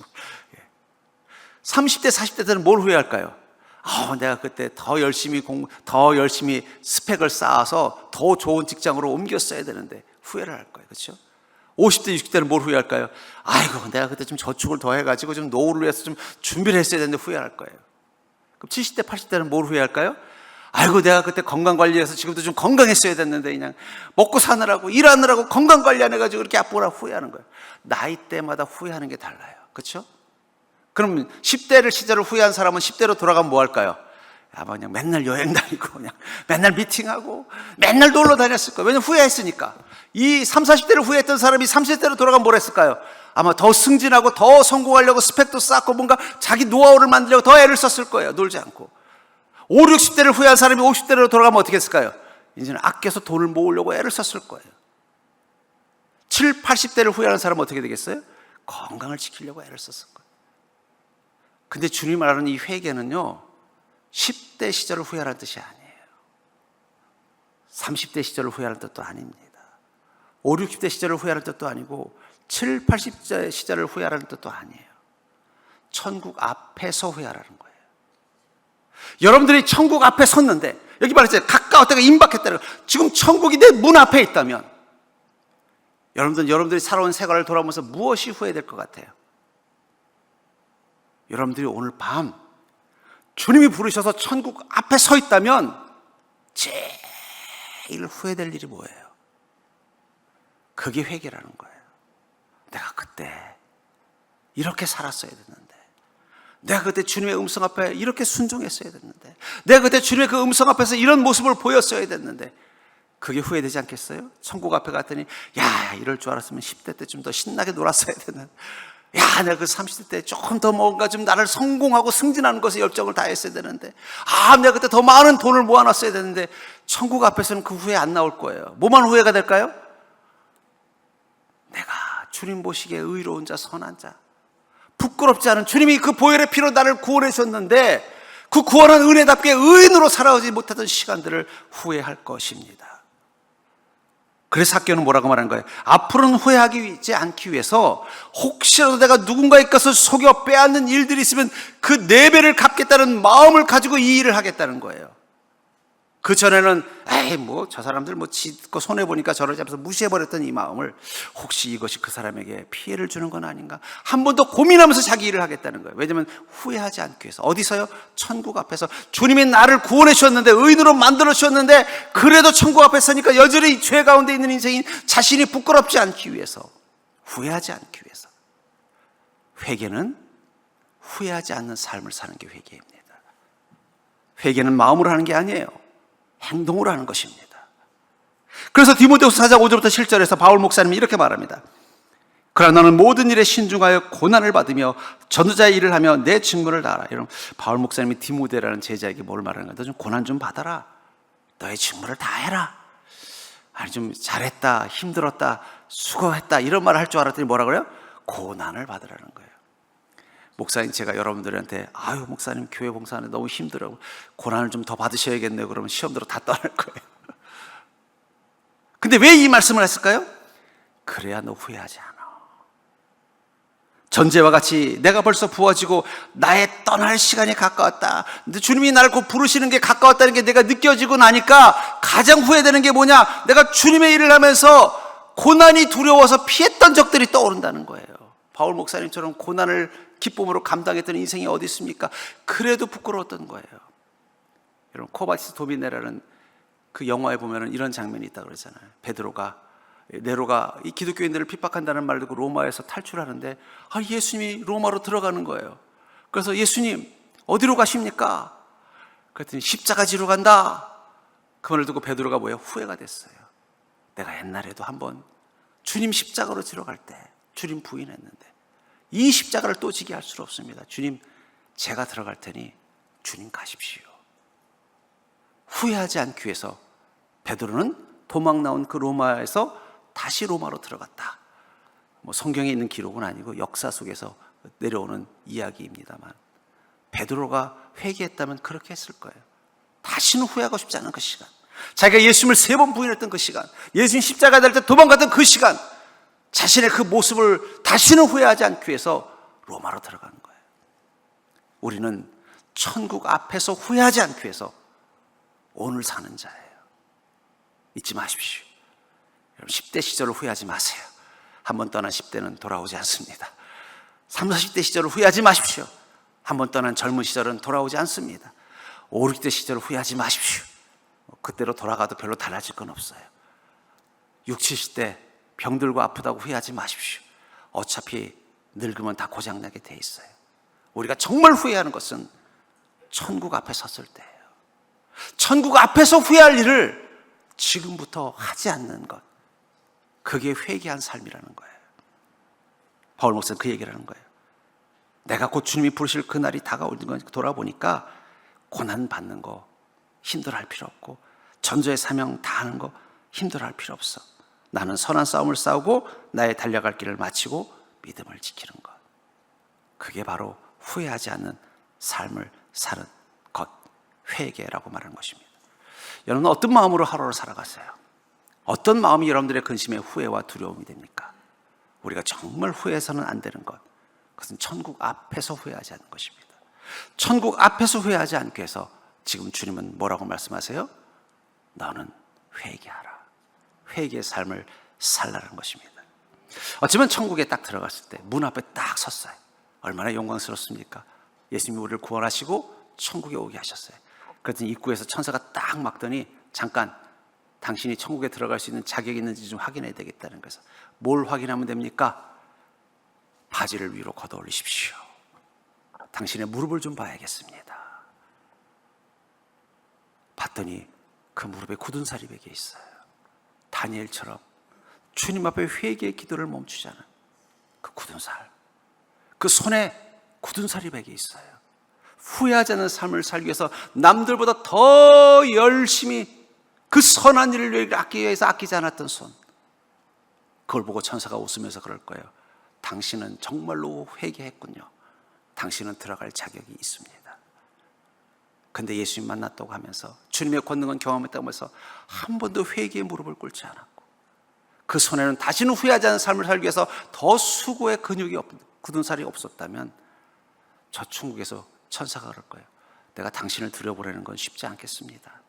S1: 30대 40대 때는 뭘 후회할까요? 내가 그때 더 열심히 스펙을 쌓아서 더 좋은 직장으로 옮겼어야 되는데 후회를 할 거예요. 그렇죠? 50대 60대는 뭘 후회할까요? 아이고, 내가 그때 좀 저축을 더 해가지고 좀 노후를 위해서 좀 준비를 했어야 되는데 후회할 거예요. 그럼 70대 80대는 뭘 후회할까요? 아이고, 내가 그때 건강관리해서 지금도 좀 건강했어야 됐는데 그냥 먹고 사느라고 일하느라고 건강관리 안 해가지고 그렇게 아프라 후회하는 거예요. 나이대마다 후회하는 게 달라요. 그렇죠? 그럼 10대를 시절을 후회한 사람은 10대로 돌아가면 뭐 할까요? 아마 그냥 맨날 여행 다니고 그냥 맨날 미팅하고 맨날 놀러 다녔을 거예요. 왜냐면 후회했으니까. 이 30, 40대를 후회했던 사람이 30대로 돌아가면 뭘 했을까요? 아마 더 승진하고 더 성공하려고 스펙도 쌓고 뭔가 자기 노하우를 만들려고 더 애를 썼을 거예요. 놀지 않고. 5, 60대를 후회한 사람이 50대로 돌아가면 어떻게 했을까요? 이제는 아껴서 돈을 모으려고 애를 썼을 거예요. 7, 80대를 후회하는 사람은 어떻게 되겠어요? 건강을 지키려고 애를 썼을 거예요. 근데 주님 말하는 이 회개는요, 10대 시절을 후회하는 뜻이 아니에요. 30대 시절을 후회하는 뜻도 아닙니다. 5, 60대 시절을 후회하는 뜻도 아니고 7, 80대 시절을 후회하는 뜻도 아니에요. 천국 앞에서 후회하라는 거예요. 여러분들이 천국 앞에 섰는데, 여기 말했잖아요. 가까웠다가 임박했다는 거예요. 지금 천국이 내 문 앞에 있다면 여러분들이 살아온 생활을 돌아보면서 무엇이 후회될 것 같아요? 여러분들이 오늘 밤 주님이 부르셔서 천국 앞에 서 있다면 제일 후회될 일이 뭐예요? 그게 회개라는 거예요. 내가 그때 이렇게 살았어야 됐는데, 내가 그때 주님의 음성 앞에 이렇게 순종했어야 됐는데, 내가 그때 주님의 그 음성 앞에서 이런 모습을 보였어야 됐는데, 그게 후회되지 않겠어요? 천국 앞에 갔더니 야, 이럴 줄 알았으면 10대 때 좀 더 신나게 놀았어야 됐는데, 야, 내가 그 30대 때 조금 더 뭔가 좀 나를 성공하고 승진하는 것에 열정을 다했어야 되는데, 아, 내가 그때 더 많은 돈을 모아놨어야 되는데, 천국 앞에서는 그 후회 안 나올 거예요. 뭐만 후회가 될까요? 내가 주님 보시기에 의로운 자, 선한 자, 부끄럽지 않은, 주님이 그 보혈의 피로 나를 구원해 줬는데 그 구원한 은혜답게 의인으로 살아오지 못하던 시간들을 후회할 것입니다. 그래서 학교는 뭐라고 말하는 거예요? 앞으로는 후회하지 않기 위해서 혹시라도 내가 누군가의 것을 속여 빼앗는 일들이 있으면 그 4배를 갚겠다는 마음을 가지고 이 일을 하겠다는 거예요. 그 전에는 에이 뭐 저 사람들 뭐 짓고 손해보니까 저러지 하면서 무시해버렸던 이 마음을, 혹시 이것이 그 사람에게 피해를 주는 건 아닌가 한 번 더 고민하면서 자기 일을 하겠다는 거예요. 왜냐하면 후회하지 않기 위해서. 어디서요? 천국 앞에서. 주님이 나를 구원해 주셨는데, 의인으로 만들어 주셨는데, 그래도 천국 앞에 서니까 여전히 죄 가운데 있는 인생인 자신이 부끄럽지 않기 위해서, 후회하지 않기 위해서. 회개는 후회하지 않는 삶을 사는 게 회개입니다. 회개는 마음으로 하는 게 아니에요. 행동으로 하는 것입니다. 그래서 디모데후서 4장 5절부터 7절에서 바울 목사님이 이렇게 말합니다. 그러나 너는 모든 일에 신중하여 고난을 받으며 전도자의 일을 하며 내 직무를 다하라. 여러분, 바울 목사님이 디모데라는 제자에게 뭘 말하는 거야? 너 좀 고난 좀 받아라. 너의 직무를 다 해라. 아니 좀 잘했다, 힘들었다, 수고했다 이런 말을 할 줄 알았더니 뭐라 그래요? 고난을 받으라는 거예요. 목사님, 제가 여러분들한테 아유 목사님 교회 봉사하는데 너무 힘들어, 고난을 좀 더 받으셔야겠네요, 그러면 시험대로 다 떠날 거예요. 근데 왜 이 말씀을 했을까요? 그래야 너 후회하지 않아. 전제와 같이 내가 벌써 부어지고 나의 떠날 시간이 가까웠다, 근데 주님이 나를 곧 부르시는 게 가까웠다는 게 내가 느껴지고 나니까 가장 후회되는 게 뭐냐? 내가 주님의 일을 하면서 고난이 두려워서 피했던 적들이 떠오른다는 거예요. 바울 목사님처럼 고난을 기쁨으로 감당했던 인생이 어디 있습니까? 그래도 부끄러웠던 거예요. 여러분, 코바치스 도미네라는 그 영화에 보면은 이런 장면이 있다고 그러잖아요. 네로가 이 기독교인들을 핍박한다는 말 듣고 로마에서 탈출하는데, 예수님이 로마로 들어가는 거예요. 그래서 예수님 어디로 가십니까? 그랬더니 십자가 지러 간다. 그 말을 듣고 베드로가 뭐예요? 후회가 됐어요. 내가 옛날에도 한번 주님 십자가로 지러 갈 때 주님 부인했는데 이 십자가를 또 지게 할 수 없습니다. 주님, 제가 들어갈 테니 주님 가십시오. 후회하지 않기 위해서 베드로는 도망 나온 그 로마에서 다시 로마로 들어갔다. 뭐 성경에 있는 기록은 아니고 역사 속에서 내려오는 이야기입니다만, 베드로가 회개했다면 그렇게 했을 거예요. 다시는 후회하고 싶지 않은 그 시간, 자기가 예수님을 3번 부인했던 그 시간, 예수님 십자가에 달릴 때 도망갔던 그 시간, 자신의 그 모습을 다시는 후회하지 않기 위해서 로마로 들어가는 거예요. 우리는 천국 앞에서 후회하지 않기 위해서 오늘 사는 자예요. 잊지 마십시오. 여러분, 10대 시절을 후회하지 마세요. 한번 떠난 10대는 돌아오지 않습니다. 30, 40대 시절을 후회하지 마십시오. 한번 떠난 젊은 시절은 돌아오지 않습니다. 5, 60대 시절을 후회하지 마십시오. 그때로 돌아가도 별로 달라질 건 없어요. 60, 70대 병들고 아프다고 후회하지 마십시오. 어차피 늙으면 다 고장나게 돼 있어요. 우리가 정말 후회하는 것은 천국 앞에 섰을 때예요. 천국 앞에서 후회할 일을 지금부터 하지 않는 것, 그게 회개한 삶이라는 거예요. 바울 목사는 그 얘기를 하는 거예요. 내가 곧 주님이 부르실 그날이 다가오는 걸 돌아보니까 고난받는 거 힘들어할 필요 없고, 전도의 사명 다하는 거 힘들어할 필요 없어. 나는 선한 싸움을 싸우고 나의 달려갈 길을 마치고 믿음을 지키는 것, 그게 바로 후회하지 않는 삶을 사는 것, 회개라고 말하는 것입니다. 여러분, 어떤 마음으로 하루를 살아가세요? 어떤 마음이 여러분들의 근심의 후회와 두려움이 됩니까? 우리가 정말 후회해서는 안 되는 것, 그것은 천국 앞에서 후회하지 않는 것입니다. 천국 앞에서 후회하지 않기 위해서 지금 주님은 뭐라고 말씀하세요? 너는 회개하라. 회개의 삶을 살라는 것입니다. 어쩌면 천국에 딱 들어갔을 때 문 앞에 딱 섰어요. 얼마나 영광스럽습니까? 예수님이 우리를 구원하시고 천국에 오게 하셨어요. 그랬더니 입구에서 천사가 딱 막더니, 잠깐, 당신이 천국에 들어갈 수 있는 자격이 있는지 좀 확인해야 되겠다는 거예요. 뭘 확인하면 됩니까? 바지를 위로 걷어 올리십시오. 당신의 무릎을 좀 봐야겠습니다. 봤더니 그 무릎에 굳은 살이 베겨 있어요. 다니엘처럼 주님 앞에 회개의 기도를 멈추지 않은 그 굳은 살, 그 손에 굳은 살이 베겨 있어요. 후회하지 않는 삶을 살기 위해서 남들보다 더 열심히 그 선한 일을 아끼기 위해서 아끼지 않았던 손, 그걸 보고 천사가 웃으면서 그럴 거예요. 당신은 정말로 회개했군요. 당신은 들어갈 자격이 있습니다. 근데 예수님 만났다고 하면서, 주님의 권능은 경험했다고 하면서 한 번도 회개의 무릎을 꿇지 않았고, 그 손에는 다시는 후회하지 않는 삶을 살기 위해서 더 수고의 근육이 굳은 살이 없었다면, 저 천국에서 천사가 그럴 거예요. 내가 당신을 들여보내는 건 쉽지 않겠습니다.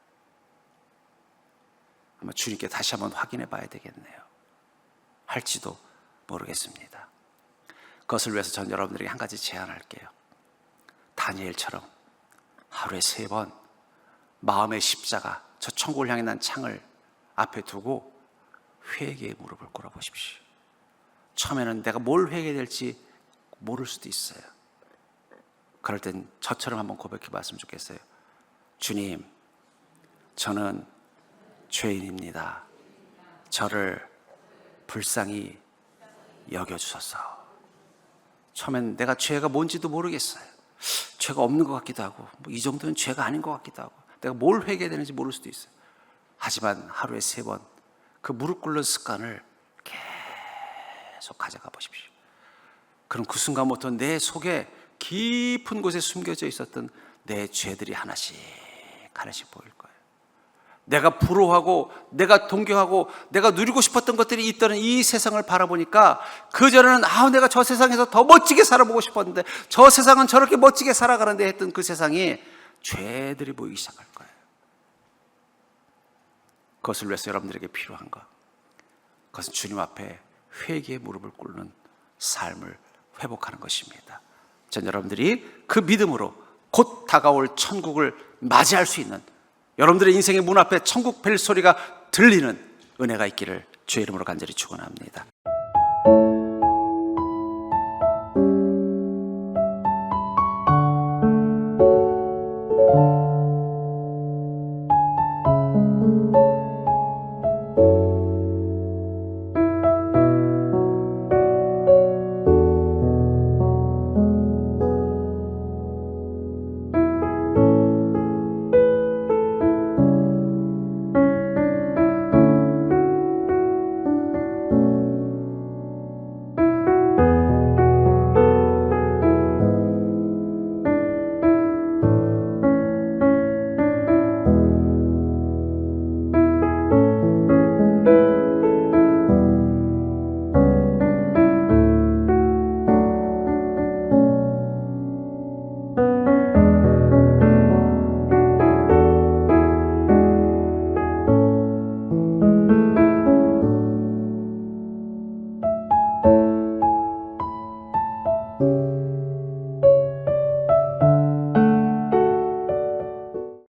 S1: 아마 주님께 다시 한번 확인해 봐야 되겠네요. 할지도 모르겠습니다. 그것을 위해서 전 여러분들에게 한 가지 제안할게요. 다니엘처럼 하루에 3번 마음의 십자가, 저 천국을 향해 난 창을 앞에 두고 회개의 무릎을 꿇어보십시오. 처음에는 내가 뭘 회개될지 모를 수도 있어요. 그럴 땐 저처럼 한번 고백해 봤으면 좋겠어요. 주님, 저는 죄인입니다. 저를 불쌍히 여겨주소서. 처음엔 내가 죄가 뭔지도 모르겠어요. 죄가 없는 것 같기도 하고, 이 정도는 죄가 아닌 것 같기도 하고, 내가 뭘 회개해야 되는지 모를 수도 있어요. 하지만 하루에 3번 그 무릎 꿇는 습관을 계속 가져가 보십시오. 그럼 그 순간부터 내 속에 깊은 곳에 숨겨져 있었던 내 죄들이 하나씩 하나씩 보일 거예요. 내가 부러워하고 내가 동경하고 내가 누리고 싶었던 것들이 있다는 이 세상을 바라보니까, 그전에는 내가 저 세상에서 더 멋지게 살아보고 싶었는데, 저 세상은 저렇게 멋지게 살아가는데 했던 그 세상이 죄들이 보이기 시작할 거예요. 그것을 위해서 여러분들에게 필요한 것, 그것은 주님 앞에 회개의 무릎을 꿇는 삶을 회복하는 것입니다. 전 여러분들이 그 믿음으로 곧 다가올 천국을 맞이할 수 있는, 여러분들의 인생의 문 앞에 천국 벨소리가 들리는 은혜가 있기를 주의 이름으로 간절히 축원합니다.